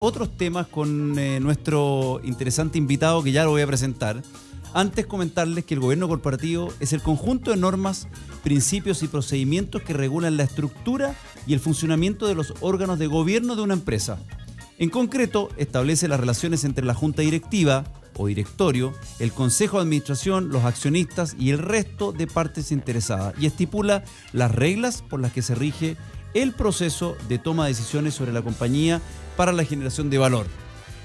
otros temas con nuestro interesante invitado que ya lo voy a presentar. Antes comentarles que el gobierno corporativo es el conjunto de normas, principios y procedimientos que regulan la estructura y el funcionamiento de los órganos de gobierno de una empresa. En concreto, establece las relaciones entre la junta directiva o directorio, el consejo de administración, los accionistas y el resto de partes interesadas y estipula las reglas por las que se rige el proceso de toma de decisiones sobre la compañía para la generación de valor.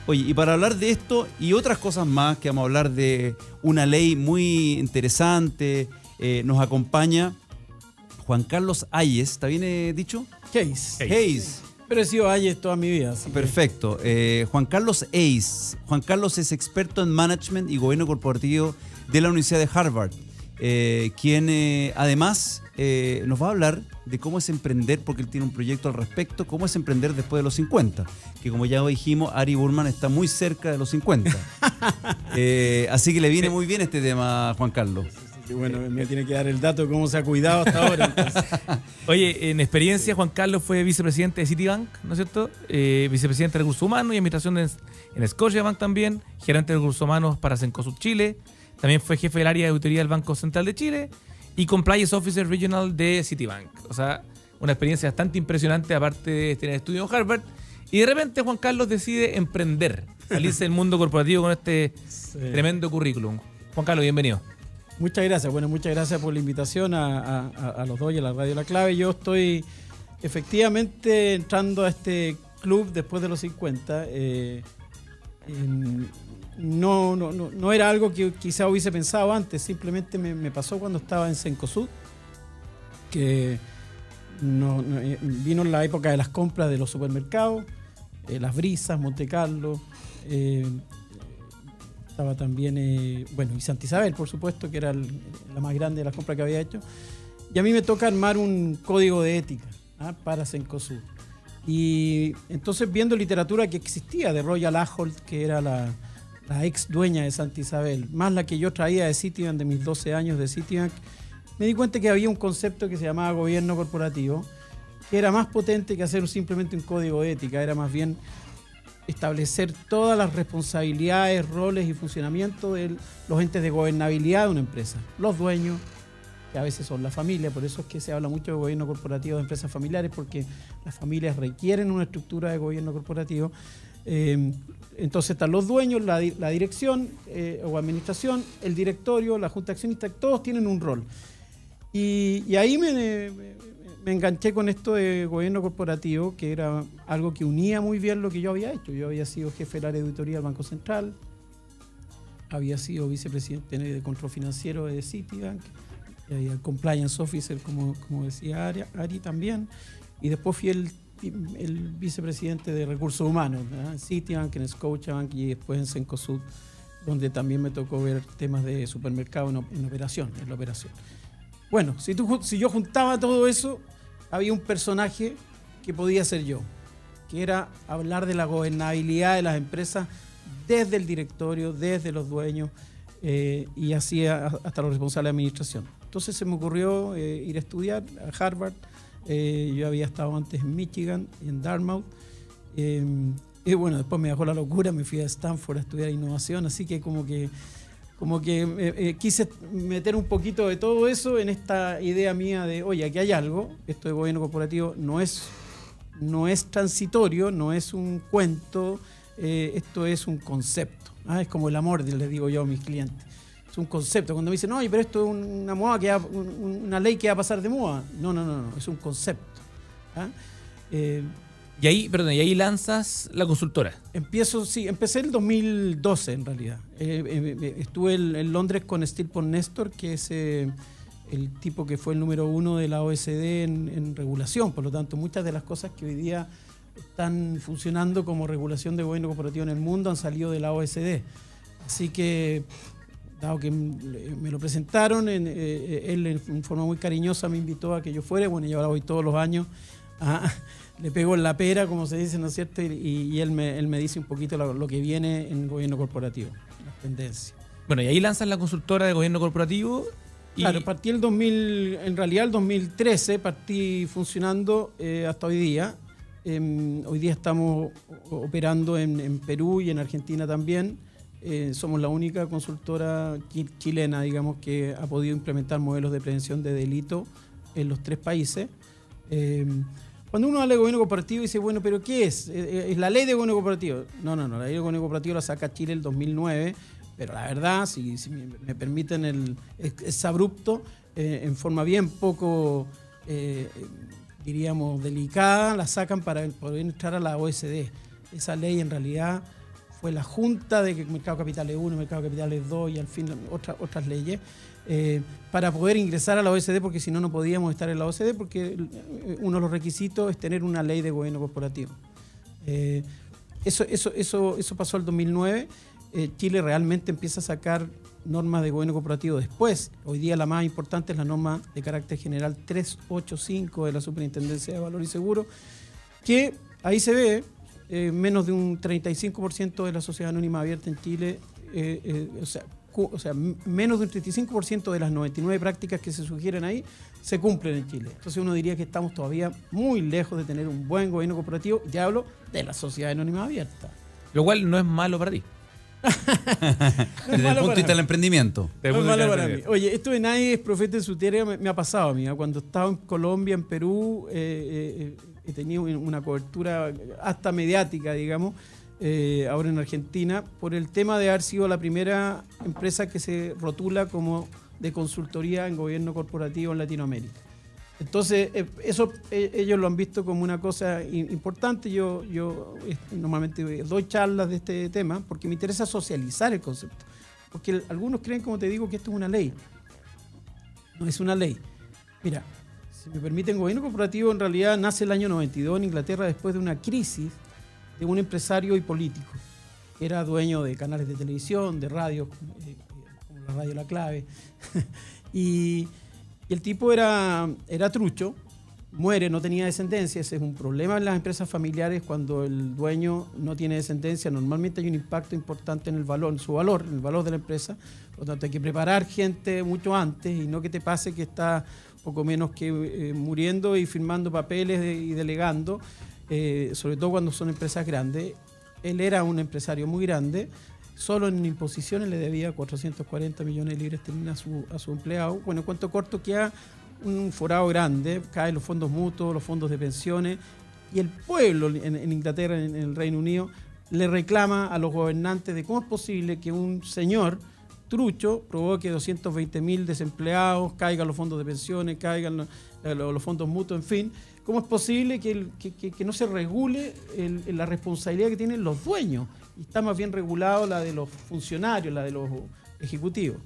Oye, y para hablar de esto y otras cosas más, que vamos a hablar de una ley muy interesante, nos acompaña Juan Carlos Ayes, ¿está bien dicho? Hayes. Pero he sido Ayes toda mi vida. Perfecto. Juan Carlos Ayes. Juan Carlos es experto en management y gobierno corporativo de la Universidad de Harvard, quien además nos va a hablar de cómo es emprender, porque él tiene un proyecto al respecto, cómo es emprender después de los 50, que como ya dijimos, Ari Burman está muy cerca de los 50. Así que le viene muy bien este tema, Juan Carlos. Sí, bueno, me tiene que dar el dato de cómo se ha cuidado hasta ahora. Entonces. Oye, en experiencia, Juan Carlos fue vicepresidente de Citibank, ¿no es cierto? Vicepresidente de Recursos Humanos y Administración en Scotiabank también, gerente de Recursos Humanos para Cencosud Chile, también fue jefe del área de auditoría del Banco Central de Chile y Compliance Officer Regional de Citibank. O sea, una experiencia bastante impresionante, aparte de tener estudio en Harvard. Y de repente Juan Carlos decide emprender, salirse del mundo corporativo con este tremendo currículum. Juan Carlos, bienvenido. Muchas gracias. Bueno, muchas gracias por la invitación a los dos y a la Radio La Clave. Yo estoy efectivamente entrando a este club después de los 50. No era algo que quizá hubiese pensado antes, simplemente me pasó cuando estaba en Cencosud, que vino en la época de las compras de los supermercados, Las Brisas, Monte Carlo, estaba también, y Santa Isabel, por supuesto, que era la más grande de las compras que había hecho, y a mí me toca armar un código de ética para Cencosud. Y entonces, viendo literatura que existía de Royal Ahold, que era la ex dueña de Santa Isabel, más la que yo traía de Citibank, de mis 12 años de Citibank, me di cuenta que había un concepto que se llamaba gobierno corporativo, que era más potente que hacer simplemente un código de ética, era más bien establecer todas las responsabilidades, roles y funcionamiento de los entes de gobernabilidad de una empresa, los dueños, que a veces son la familia, por eso es que se habla mucho de gobierno corporativo de empresas familiares, porque las familias requieren una estructura de gobierno corporativo. Entonces están los dueños, la dirección o administración, el directorio, la junta accionista, todos tienen un rol. Y ahí me enganché con esto de gobierno corporativo, que era algo que unía muy bien lo que yo había hecho. Yo había sido jefe del área de auditoría del Banco Central, había sido vicepresidente de control financiero de Citibank, había compliance officer, como decía Ari también, y después fui el vicepresidente de Recursos Humanos, en Citibank, en Scotiabank y después en Cencosud, donde también me tocó ver temas de supermercado en la operación. Bueno, si yo juntaba todo eso, había un personaje que podía ser yo, que era hablar de la gobernabilidad de las empresas desde el directorio, desde los dueños y así hasta los responsables de administración. Entonces se me ocurrió ir a estudiar a Harvard. Yo había estado antes en Michigan y en Dartmouth. Y bueno, después me dejó la locura, me fui a Stanford a estudiar innovación, así que como que quise meter un poquito de todo eso en esta idea mía de, oye, aquí hay algo, esto de gobierno corporativo no es transitorio, no es un cuento, esto es un concepto. Es como el amor, les digo yo a mis clientes. Es un concepto. Cuando me dicen, no, pero esto es una ley que va a pasar de moda. No, es un concepto. Y ahí lanzas la consultora. Empecé en el 2012 en realidad. Estuve en Londres con Steel Pond Nestor, que es el tipo que fue el número 1 de la OECD en regulación. Por lo tanto, muchas de las cosas que hoy día están funcionando como regulación de gobierno corporativo en el mundo han salido de la OECD. Así que, dado que me lo presentaron, él en forma muy cariñosa me invitó a que yo fuera. Bueno, yo ahora voy todos los años le pego en la pera, como se dice, ¿no es cierto? Y él me dice un poquito lo que viene en gobierno corporativo, las tendencias. Bueno, y ahí lanzas la consultora de gobierno corporativo. Claro, partí en realidad el 2013, partí funcionando hasta hoy día. Hoy día estamos operando en Perú y en Argentina también. Somos la única consultora chilena, digamos, que ha podido implementar modelos de prevención de delito en los 3 países. Cuando uno habla de gobierno corporativo dice, bueno, ¿pero qué es? ¿Es la ley de gobierno corporativo? No, la ley de gobierno corporativo la saca Chile el 2009, pero la verdad, si me permiten es abrupto, en forma bien poco, diríamos, delicada, la sacan para poder entrar a la OECD. Esa ley en realidad fue la junta de que Mercado Capitales 1, Mercado Capitales 2 y al fin otras leyes, para poder ingresar a la OECD, porque si no, no podíamos estar en la OECD, porque uno de los requisitos es tener una ley de gobierno corporativo. Eso pasó el 2009. Chile realmente empieza a sacar normas de gobierno corporativo después. Hoy día la más importante es la norma de carácter general 385 de la Superintendencia de Valor y Seguro, que ahí se ve menos de un 35% de la sociedad anónima abierta en Chile, o sea, menos de un 35% de las 99 prácticas que se sugieren ahí se cumplen en Chile. Entonces uno diría que estamos todavía muy lejos de tener un buen gobierno corporativo, ya hablo de la sociedad anónima abierta. Lo cual no es malo para ti. Desde el punto de vista del emprendimiento. No es malo para mí. Oye, esto de nadie es profeta en su tierra me ha pasado a mí. Cuando estaba en Colombia, en Perú, he tenido una cobertura hasta mediática, digamos, ahora en Argentina, por el tema de haber sido la primera empresa que se rotula como de consultoría en gobierno corporativo en Latinoamérica. Entonces, eso ellos lo han visto como una cosa importante. Yo normalmente doy charlas de este tema porque me interesa socializar el concepto. Porque algunos creen, como te digo, que esto es una ley. No es una ley. Mira, si me permiten, gobierno corporativo en realidad nace el año 92 en Inglaterra después de una crisis de un empresario y político. Era dueño de canales de televisión, de radio, como la Radio La Clave. Y el tipo era trucho, muere, no tenía descendencia. Ese es un problema en las empresas familiares. Cuando el dueño no tiene descendencia, normalmente hay un impacto importante en el valor, en el valor de la empresa. Por lo tanto, hay que preparar gente mucho antes y no que te pase que está poco menos que muriendo y firmando papeles y delegando, sobre todo cuando son empresas grandes. Él era un empresario muy grande. Solo en imposiciones le debía 440 millones de libras esterlinas a su empleado. Bueno, en cuento corto, queda un forado grande, caen los fondos mutuos, los fondos de pensiones, y el pueblo en Inglaterra, en el Reino Unido, le reclama a los gobernantes de cómo es posible que un señor trucho provoque 220.000 desempleados, caigan los fondos de pensiones, caigan los fondos mutuos, en fin. ¿Cómo es posible que no se regule la responsabilidad que tienen los dueños? Y está más bien regulado la de los funcionarios, la de los ejecutivos.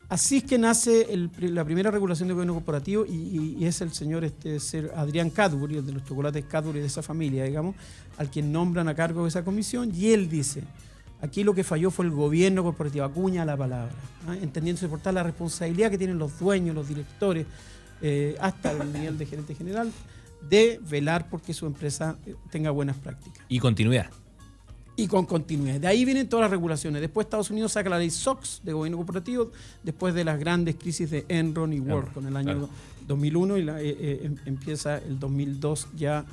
Así es que nace la primera regulación de gobierno corporativo y es el señor Sir Adrian Cadbury, el de los chocolates Cadbury de esa familia, digamos, al quien nombran a cargo de esa comisión, y él dice, aquí lo que falló fue el gobierno corporativo, acuña la palabra, entendiéndose por tal la responsabilidad que tienen los dueños, los directores, hasta el nivel de gerente general, de velar porque su empresa tenga buenas prácticas. Y continuidad. Y con continuidad. De ahí vienen todas las regulaciones. Después Estados Unidos saca la ley SOX de gobierno corporativo, después de las grandes crisis de Enron y WorldCom en el año 2001, y empieza el 2002 ya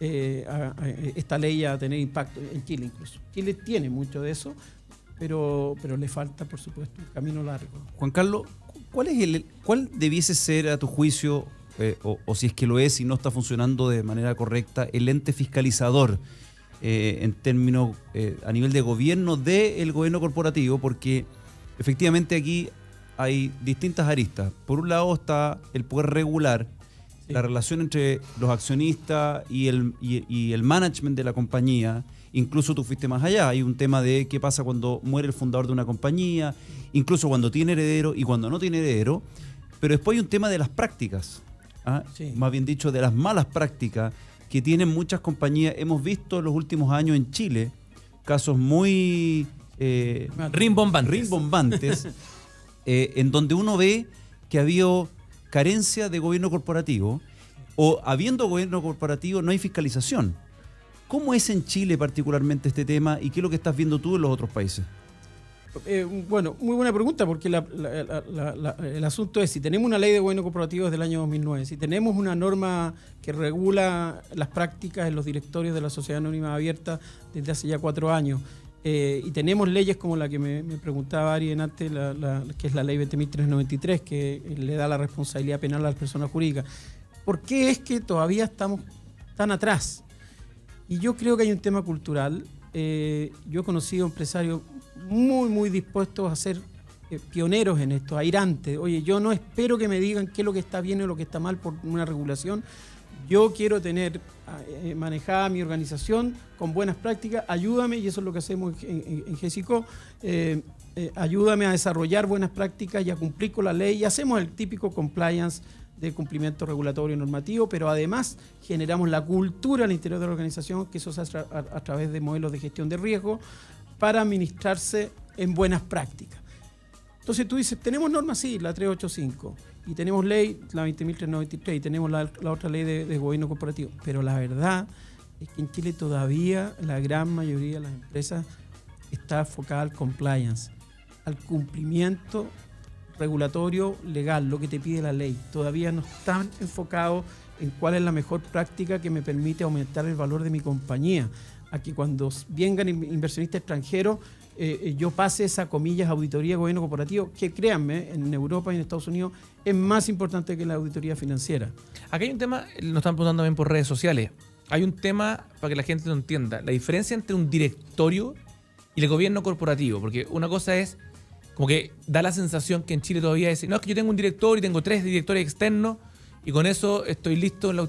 esta ley a tener impacto en Chile incluso. Chile tiene mucho de eso, pero le falta, por supuesto, un camino largo. Juan Carlos, ¿cuál debiese ser, a tu juicio, o si es que lo es y no está funcionando de manera correcta, el ente fiscalizador en términos a nivel de gobierno del gobierno corporativo? Porque efectivamente aquí hay distintas aristas. Por un lado está el poder regular la relación entre los accionistas y el management de la compañía. Incluso tú fuiste más allá. Hay un tema de qué pasa cuando muere el fundador de una compañía, incluso cuando tiene heredero y cuando no tiene heredero. Pero después hay un tema de las prácticas, más bien dicho, de las malas prácticas que tienen muchas compañías. Hemos visto en los últimos años en Chile casos muy rimbombantes en donde uno ve que ha habido carencia de gobierno corporativo, o habiendo gobierno corporativo no hay fiscalización. ¿Cómo es en Chile particularmente este tema y qué es lo que estás viendo tú en los otros países? Bueno, muy buena pregunta, porque el asunto es, si tenemos una ley de gobierno corporativo desde el año 2009, si tenemos una norma que regula las prácticas en los directorios de la sociedad anónima abierta desde hace ya 4 años, y tenemos leyes como la que me preguntaba Ari antes, que es la ley 20.393, que le da la responsabilidad penal a las personas jurídicas, ¿por qué es que todavía estamos tan atrás? Y yo creo que hay un tema cultural. Yo he conocido empresarios muy dispuestos a ser pioneros en esto, airantes. Oye, yo no espero que me digan qué es lo que está bien o lo que está mal por una regulación. Yo quiero tener manejada mi organización con buenas prácticas. Ayúdame, y eso es lo que hacemos en GESICO. Ayúdame a desarrollar buenas prácticas y a cumplir con la ley. Y hacemos el típico compliance de cumplimiento regulatorio y normativo, pero además generamos la cultura al interior de la organización, que eso se hace a través de modelos de gestión de riesgo para administrarse en buenas prácticas. Entonces tú dices, tenemos normas, sí, la 385, y tenemos ley, la 20.393, y tenemos la otra ley de gobierno corporativo, pero la verdad es que en Chile todavía la gran mayoría de las empresas está enfocada al compliance, al cumplimiento regulatorio legal, lo que te pide la ley. Todavía no están enfocados en cuál es la mejor práctica que me permite aumentar el valor de mi compañía, a que cuando vengan inversionistas extranjeros yo pase esa, comillas, auditoría de gobierno corporativo, que créanme, en Europa y en Estados Unidos es más importante que la auditoría financiera. Acá hay un tema, nos están preguntando también por redes sociales, hay un tema para que la gente lo entienda, la diferencia entre un directorio y el gobierno corporativo, porque una cosa es como que da la sensación que en Chile todavía es, no, es que yo tengo un director y tengo 3 directores externos y con eso estoy listo en la...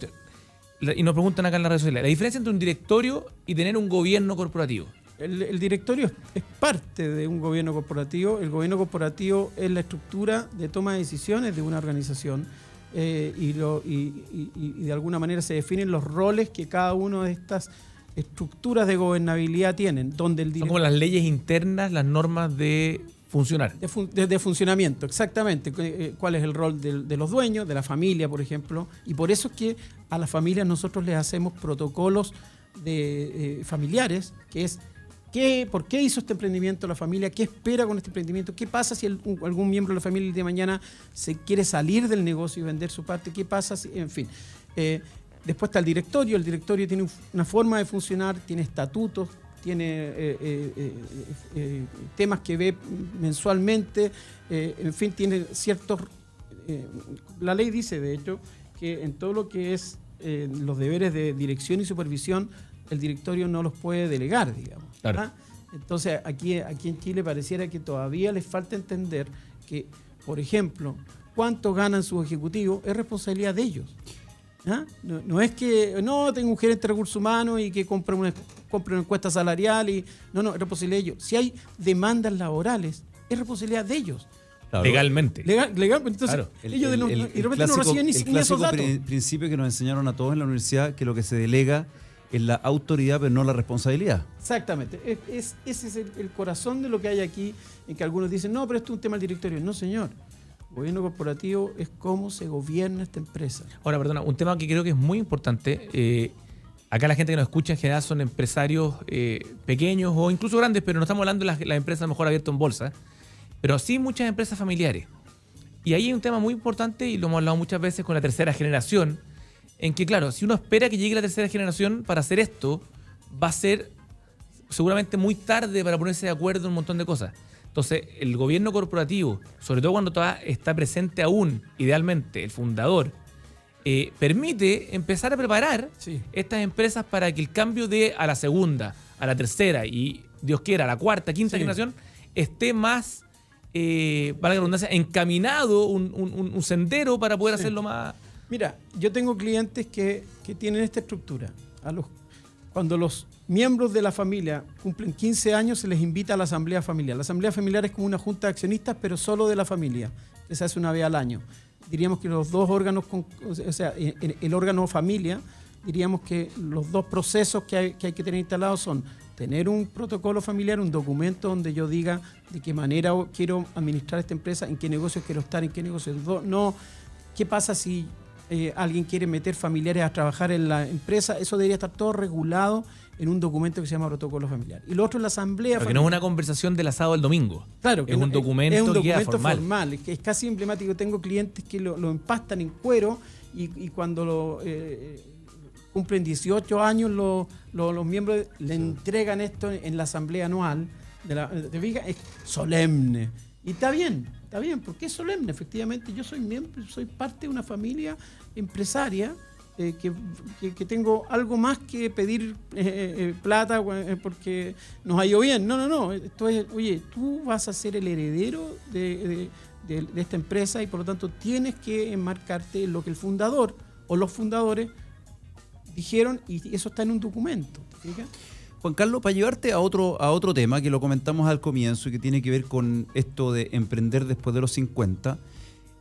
Y nos preguntan acá en las redes sociales, la diferencia entre un directorio y tener un gobierno corporativo. El directorio es parte de un gobierno corporativo. El gobierno corporativo es la estructura de toma de decisiones de una organización y de alguna manera se definen los roles que cada una de estas estructuras de gobernabilidad tienen. Donde el Son como las leyes internas, las normas de funcionar. De funcionamiento, exactamente. ¿Cuál es el rol de los dueños, de la familia, por ejemplo? Y por eso es que a las familias nosotros les hacemos protocolos familiares, que es ¿por qué hizo este emprendimiento la familia? ¿Qué espera con este emprendimiento? ¿Qué pasa si algún miembro de la familia el día de mañana se quiere salir del negocio y vender su parte? ¿Qué pasa si, en fin? Después está el directorio tiene una forma de funcionar, tiene estatutos, tiene temas que ve mensualmente, en fin, tiene ciertos... la ley dice, de hecho, que en todo lo que es los deberes de dirección y supervisión, el directorio no los puede delegar, digamos. Claro. ¿Ah? Entonces, aquí en Chile pareciera que todavía les falta entender que, por ejemplo, cuánto ganan sus ejecutivos es responsabilidad de ellos. ¿Ah? No es que tengo un gerente de recursos humanos y que compre una encuesta salarial no, es responsabilidad de ellos. Si hay demandas laborales, es responsabilidad de ellos. Claro. Legalmente. Entonces, claro. Ellos de repente no reciben ni esos datos. El principio que nos enseñaron a todos en la universidad, que lo que se delega es la autoridad, pero no la responsabilidad. Exactamente. Ese es el corazón de lo que hay aquí, en que algunos dicen, no, pero esto es un tema del directorio. No, señor. Gobierno corporativo es cómo se gobierna esta empresa. Ahora, perdona, un tema que creo que es muy importante. Acá la gente que nos escucha en general son empresarios pequeños o incluso grandes, pero no estamos hablando de las empresas mejor abiertas en bolsa, pero sí muchas empresas familiares. Y ahí hay un tema muy importante, y lo hemos hablado muchas veces con la tercera generación, en que, claro, si uno espera que llegue la tercera generación para hacer esto, va a ser seguramente muy tarde para ponerse de acuerdo en un montón de cosas. Entonces, el gobierno corporativo, sobre todo cuando está presente aún, idealmente, el fundador, permite empezar a preparar estas empresas para que el cambio de a la segunda, a la tercera y, Dios quiera, a la cuarta, quinta generación, esté más, valga la redundancia, encaminado un sendero para poder hacerlo más... Mira, yo tengo clientes que tienen esta estructura. Cuando los miembros de la familia cumplen 15 años, se les invita a la asamblea familiar. La asamblea familiar es como una junta de accionistas, pero solo de la familia, que se hace una vez al año. Diríamos que los dos órganos, el órgano familia, diríamos que los dos procesos que hay que tener instalados son tener un protocolo familiar, un documento donde yo diga de qué manera quiero administrar esta empresa, en qué negocios quiero estar, en qué negocios no, qué pasa si alguien quiere meter familiares a trabajar en la empresa, eso debería estar todo regulado en un documento que se llama protocolo familiar. Y lo otro es la asamblea Porque familiar. no es una conversación del asado del domingo. Claro, que es un documento que queda formal, que es casi emblemático. Tengo clientes que lo empastan en cuero y cuando cumplen 18 años los miembros le entregan esto en la asamblea anual. ¿Te fijas? Es solemne. Y está bien, porque es solemne, efectivamente. Yo soy miembro, soy parte de una familia empresaria que tengo algo más que pedir plata porque nos ha ido bien. No. Esto es, oye, tú vas a ser el heredero de esta empresa y por lo tanto tienes que enmarcarte en lo que el fundador o los fundadores dijeron y eso está en un documento. ¿Te fijas? Juan Carlos, para llevarte a otro tema que lo comentamos al comienzo y que tiene que ver con esto de emprender después de los 50,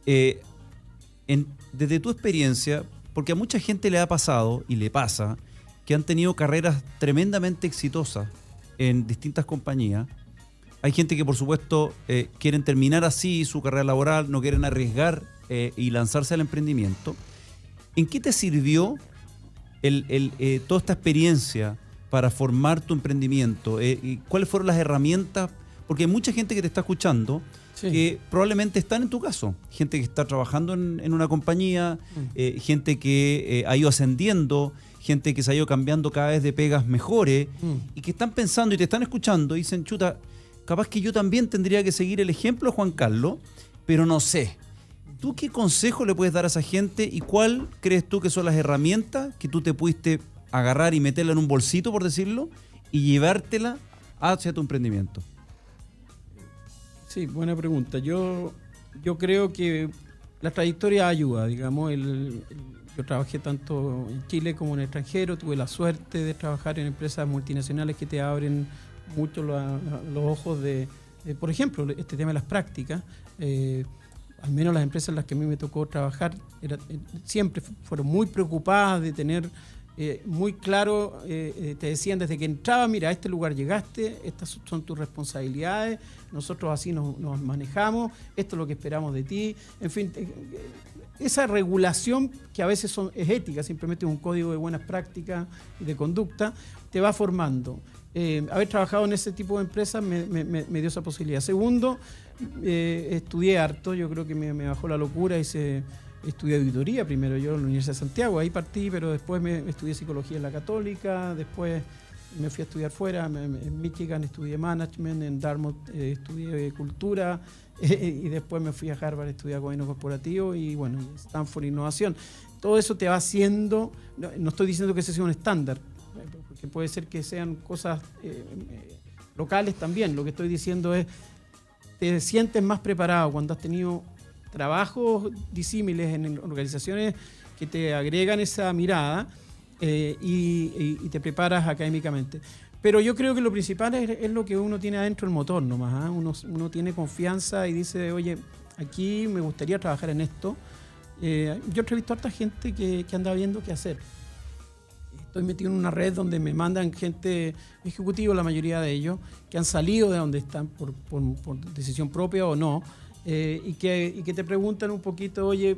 desde tu experiencia, porque a mucha gente le ha pasado y le pasa que han tenido carreras tremendamente exitosas en distintas compañías. Hay gente que por supuesto quieren terminar así su carrera laboral, no quieren arriesgar y lanzarse al emprendimiento. ¿En qué te sirvió toda esta experiencia para formar tu emprendimiento? ¿Y cuáles fueron las herramientas? Porque hay mucha gente que te está escuchando que probablemente están en tu caso. Gente que está trabajando en una compañía, gente que ha ido ascendiendo, gente que se ha ido cambiando cada vez de pegas mejores y que están pensando y te están escuchando y dicen, chuta, capaz que yo también tendría que seguir el ejemplo de Juan Carlos, pero no sé. ¿Tú qué consejo le puedes dar a esa gente y cuál crees tú que son las herramientas que tú te pudiste agarrar y meterla en un bolsito, por decirlo, y llevártela hacia tu emprendimiento? Sí, buena pregunta. Yo creo que la trayectoria ayuda, digamos. Yo trabajé tanto en Chile como en el extranjero, tuve la suerte de trabajar en empresas multinacionales que te abren mucho los ojos de, por ejemplo, este tema de las prácticas. Al menos las empresas en las que a mí me tocó trabajar siempre fueron muy preocupadas de tener muy claro, te decían desde que entraba, mira, a este lugar llegaste, estas son tus responsabilidades, nosotros así nos manejamos, esto es lo que esperamos de ti. En fin, esa regulación que a veces es ética, simplemente es un código de buenas prácticas y de conducta, te va formando. Haber trabajado en ese tipo de empresas me dio esa posibilidad. Segundo, estudié harto, yo creo que me bajó la locura y estudié auditoría primero yo en la Universidad de Santiago, ahí partí, pero después estudié psicología en la Católica, después me fui a estudiar fuera, en Michigan estudié management, en Dartmouth estudié cultura y después me fui a Harvard a estudiar gobierno corporativo y bueno, Stanford Innovación. Todo eso te va haciendo, no estoy diciendo que ese sea un estándar, porque puede ser que sean cosas locales también, lo que estoy diciendo es, te sientes más preparado cuando has tenido trabajos disímiles en organizaciones que te agregan esa mirada y te preparas académicamente. Pero yo creo que lo principal es lo que uno tiene adentro el motor nomás, ¿eh? Uno tiene confianza y dice, oye, aquí me gustaría trabajar en esto. Yo he entrevistado a harta gente que anda viendo qué hacer. Estoy metido en una red donde me mandan gente ejecutiva, la mayoría de ellos, que han salido de donde están por decisión propia o no, y que te preguntan un poquito, oye,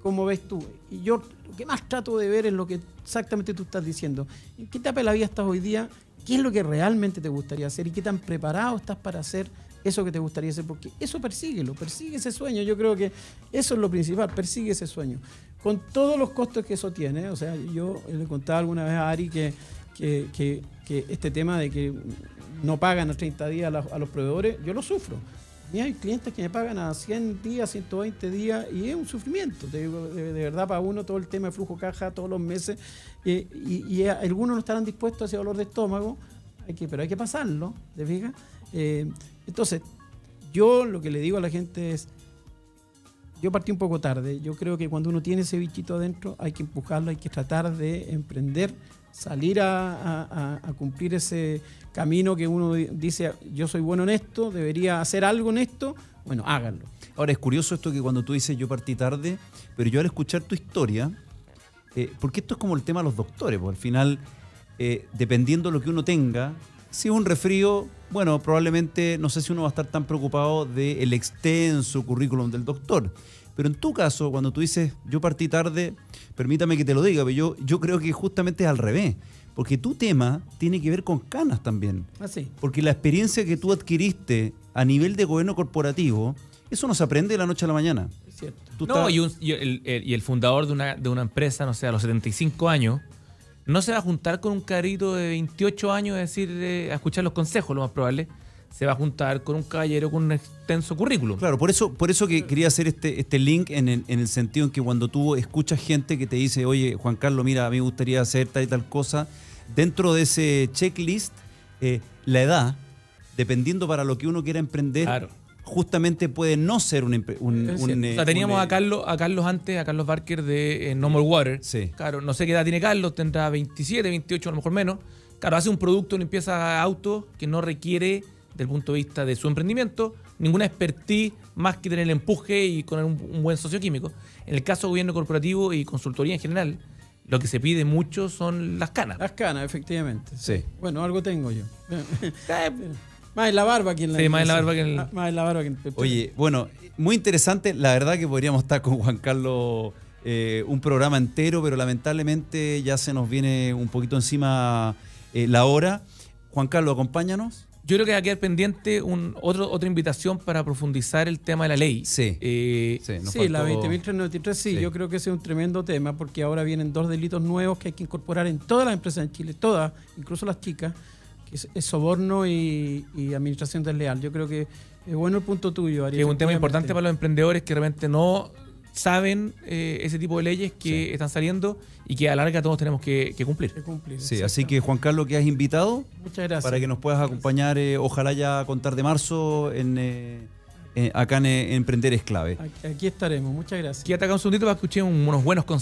¿cómo ves tú? Y yo lo que más trato de ver es lo que exactamente tú estás diciendo. ¿En qué etapa de la vida estás hoy día? ¿Qué es lo que realmente te gustaría hacer? ¿Y qué tan preparado estás para hacer eso que te gustaría hacer? Porque eso persigue ese sueño. Yo creo que eso es lo principal, persigue ese sueño. Con todos los costos que eso tiene. O sea, yo le contaba alguna vez a Ari que este tema de que no pagan a 30 días a los proveedores, yo lo sufro. Mira, hay clientes que me pagan a 100 días, 120 días y es un sufrimiento. Te digo, de verdad, para uno todo el tema de flujo caja todos los meses y algunos no estarán dispuestos a ese dolor de estómago, pero hay que pasarlo, ¿te fijas? Entonces, yo lo que le digo a la gente es, yo partí un poco tarde. Yo creo que cuando uno tiene ese bichito adentro hay que empujarlo, hay que tratar de emprender, salir a cumplir ese camino que uno dice, yo soy bueno en esto, debería hacer algo en esto, bueno, háganlo. Ahora, es curioso esto que cuando tú dices yo partí tarde, pero yo al escuchar tu historia, porque esto es como el tema de los doctores, porque al final, dependiendo de lo que uno tenga, si es un resfrío, bueno, probablemente no sé si uno va a estar tan preocupado del extenso currículum del doctor, Pero en tu caso, cuando tú dices, yo partí tarde, permítame que te lo diga, pero yo creo que justamente es al revés. Porque tu tema tiene que ver con canas también. Así. Porque la experiencia que tú adquiriste a nivel de gobierno corporativo, eso no se aprende de la noche a la mañana. Es cierto. Tú No, estás- y el fundador de una empresa, no sé, a los 75 años, no se va a juntar con un carrito de 28 años a decir, a escuchar los consejos, lo más probable. Se va a juntar con un caballero con un extenso currículum. Claro, por eso que quería hacer este link en el sentido en que cuando tú escuchas gente que te dice, oye, Juan Carlos, mira, a mí me gustaría hacer tal y tal cosa, dentro de ese checklist, la edad, dependiendo para lo que uno quiera emprender, Claro. justamente puede no ser un... Es cierto. O sea, teníamos a Carlos antes, a Carlos Barker de No More Water. Sí. Claro, no sé qué edad tiene Carlos, tendrá 27, 28, a lo mejor menos. Claro, hace un producto de limpieza auto que no requiere, desde el punto de vista de su emprendimiento, ninguna expertise más que tener el empuje y con un buen socioquímico. En el caso de gobierno corporativo y consultoría en general, lo que se pide mucho son las canas. Las canas, efectivamente. Sí. Bueno, algo tengo yo. Más en la barba que en la... Sí, más en la barba que en el- Más en la barba que en el... Oye, bueno, muy interesante. La verdad que podríamos estar con Juan Carlos un programa entero, pero lamentablemente ya se nos viene un poquito encima la hora. Juan Carlos, acompáñanos. Yo creo que va a quedar pendiente otra invitación para profundizar el tema de la ley. Sí. Nos Sí, la faltó- 20.393, sí, Sí. yo creo que ese es un tremendo tema porque ahora vienen 2 delitos nuevos que hay que incorporar en todas las empresas en Chile, todas, incluso las chicas, que es soborno y administración desleal. Yo creo que es bueno el punto tuyo, Ari. Que es un tema efectivamente. importante para los emprendedores que realmente no saben ese tipo de leyes que están saliendo y que a la larga todos tenemos que cumplir. Que cumplir, Sí, exacto. así que Juan Carlos, que has invitado Muchas gracias. para que nos puedas acompañar, ojalá ya a contar de marzo acá en Emprender es Clave. Aquí estaremos, muchas gracias. Quédate acá un segundito para que escuchemos unos buenos consejos.